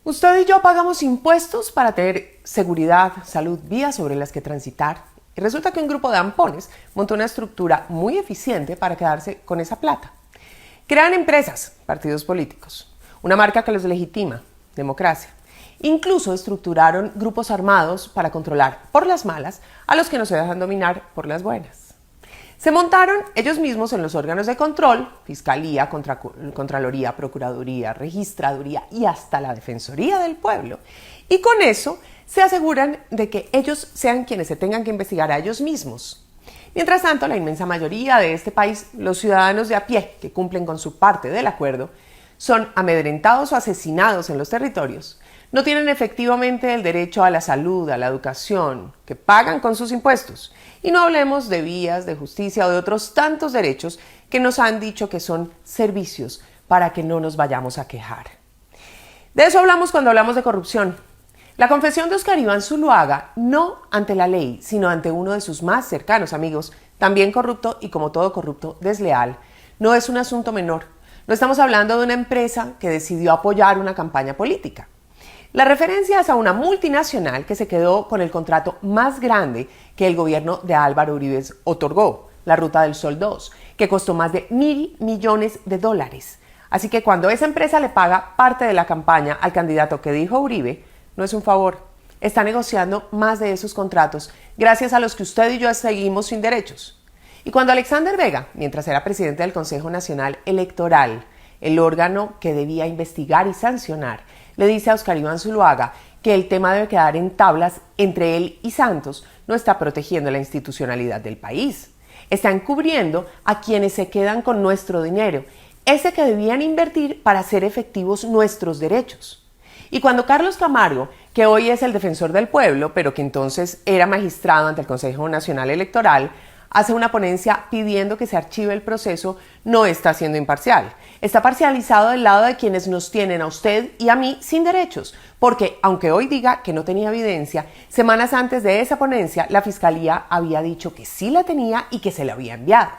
Usted y yo pagamos impuestos para tener seguridad, salud, vías sobre las que transitar. Y resulta que un grupo de ampones montó una estructura muy eficiente para quedarse con esa plata. Crean empresas, partidos políticos, una marca que los legitima, democracia. Incluso estructuraron grupos armados para controlar por las malas a los que no se dejan dominar por las buenas. Se montaron ellos mismos en los órganos de control, Fiscalía, Contraloría, Procuraduría, Registraduría y hasta la Defensoría del Pueblo. Y con eso se aseguran de que ellos sean quienes se tengan que investigar a ellos mismos. Mientras tanto, la inmensa mayoría de este país, los ciudadanos de a pie que cumplen con su parte del acuerdo, son amedrentados o asesinados en los territorios, no tienen efectivamente el derecho a la salud, a la educación, que pagan con sus impuestos. Y no hablemos de vías, de justicia o de otros tantos derechos que nos han dicho que son servicios para que no nos vayamos a quejar. De eso hablamos cuando hablamos de corrupción. La confesión de Óscar Iván Zuluaga, no ante la ley, sino ante uno de sus más cercanos amigos, también corrupto y como todo corrupto, desleal, no es un asunto menor. No estamos hablando de una empresa que decidió apoyar una campaña política. La referencia es a una multinacional que se quedó con el contrato más grande que el gobierno de Álvaro Uribe otorgó, la Ruta del Sol 2, que costó más de $1.000 millones. Así que cuando esa empresa le paga parte de la campaña al candidato que dijo Uribe, no es un favor, está negociando más de esos contratos gracias a los que usted y yo seguimos sin derechos. Y cuando Alexander Vega, mientras era presidente del Consejo Nacional Electoral, el órgano que debía investigar y sancionar, le dice a Óscar Iván Zuluaga que el tema debe quedar en tablas entre él y Santos, no está protegiendo la institucionalidad del país. Está encubriendo a quienes se quedan con nuestro dinero, ese que debían invertir para hacer efectivos nuestros derechos. Y cuando Carlos Camargo, que hoy es el defensor del pueblo, pero que entonces era magistrado ante el Consejo Nacional Electoral, hace una ponencia pidiendo que se archive el proceso, no está siendo imparcial. Está parcializado del lado de quienes nos tienen a usted y a mí sin derechos, porque aunque hoy diga que no tenía evidencia, semanas antes de esa ponencia la Fiscalía había dicho que sí la tenía y que se la había enviado.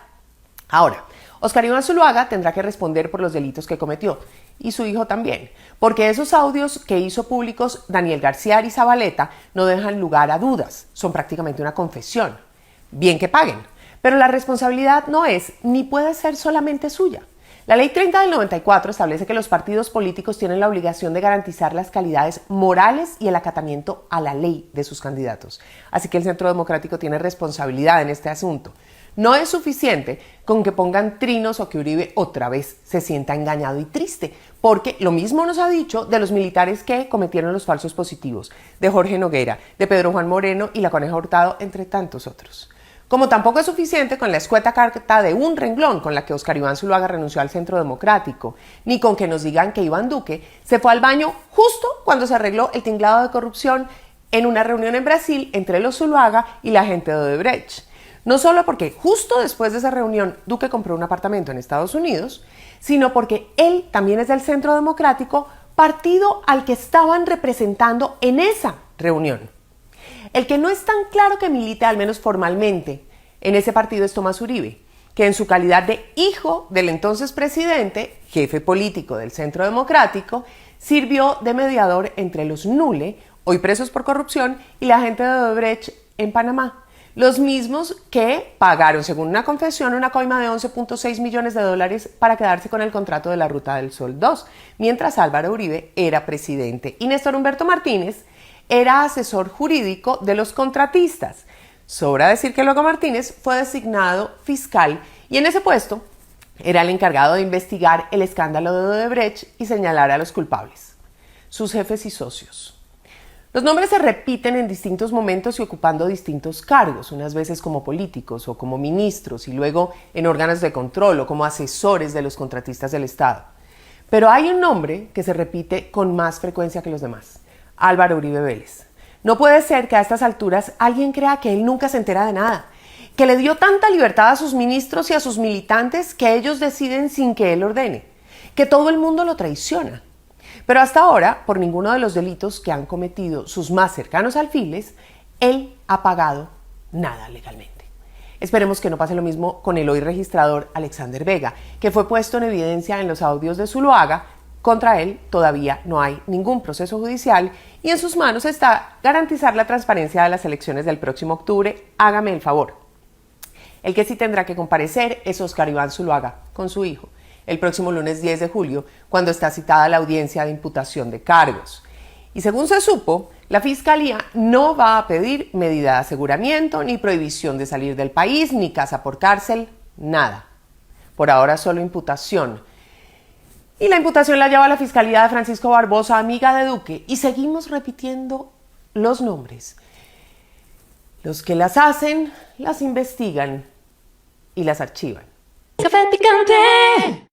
Ahora, Óscar Iván Zuluaga tendrá que responder por los delitos que cometió, y su hijo también, porque esos audios que hizo públicos Daniel García Arizabaleta no dejan lugar a dudas, son prácticamente una confesión. Bien que paguen, pero la responsabilidad no es ni puede ser solamente suya. La Ley 30 del 94 establece que los partidos políticos tienen la obligación de garantizar las calidades morales y el acatamiento a la ley de sus candidatos. Así que el Centro Democrático tiene responsabilidad en este asunto. No es suficiente con que pongan trinos o que Uribe otra vez se sienta engañado y triste, porque lo mismo nos ha dicho de los militares que cometieron los falsos positivos, de Jorge Noguera, de Pedro Juan Moreno y la Coneja Hurtado, entre tantos otros. Como tampoco es suficiente con la escueta carta de un renglón con la que Óscar Iván Zuluaga renunció al Centro Democrático, ni con que nos digan que Iván Duque se fue al baño justo cuando se arregló el tinglado de corrupción en una reunión en Brasil entre los Zuluaga y la gente de Odebrecht. No solo porque justo después de esa reunión Duque compró un apartamento en Estados Unidos, sino porque él también es del Centro Democrático, partido al que estaban representando en esa reunión. El que no es tan claro que milite, al menos formalmente, en ese partido es Tomás Uribe, que en su calidad de hijo del entonces presidente, jefe político del Centro Democrático, sirvió de mediador entre los Nule, hoy presos por corrupción, y la gente de Odebrecht en Panamá. Los mismos que pagaron, según una confesión, una coima de $11.6 millones para quedarse con el contrato de la Ruta del Sol 2, mientras Álvaro Uribe era presidente. Y Néstor Humberto Martínez era asesor jurídico de los contratistas. Sobra decir que luego Martínez fue designado fiscal y en ese puesto era el encargado de investigar el escándalo de Odebrecht y señalar a los culpables, sus jefes y socios. Los nombres se repiten en distintos momentos y ocupando distintos cargos, unas veces como políticos o como ministros y luego en órganos de control o como asesores de los contratistas del Estado. Pero hay un nombre que se repite con más frecuencia que los demás: Álvaro Uribe Vélez. No puede ser que a estas alturas alguien crea que él nunca se entera de nada, que le dio tanta libertad a sus ministros y a sus militantes que ellos deciden sin que él ordene, que todo el mundo lo traiciona. Pero hasta ahora, por ninguno de los delitos que han cometido sus más cercanos alfiles, él ha pagado nada legalmente. Esperemos que no pase lo mismo con el hoy registrador Alexander Vega, que fue puesto en evidencia en los audios de Zuluaga Contra él todavía no hay ningún proceso judicial y en sus manos está garantizar la transparencia de las elecciones del próximo octubre. Hágame el favor. El que sí tendrá que comparecer es Óscar Iván Zuluaga con su hijo el próximo lunes 10 de julio, cuando está citada la audiencia de imputación de cargos. Y según se supo, la Fiscalía no va a pedir medida de aseguramiento, ni prohibición de salir del país, ni casa por cárcel, nada. Por ahora solo imputación. Y la imputación la lleva la Fiscalía de Francisco Barbosa, amiga de Duque, y seguimos repitiendo los nombres. Los que las hacen, las investigan y las archivan. Café Picante.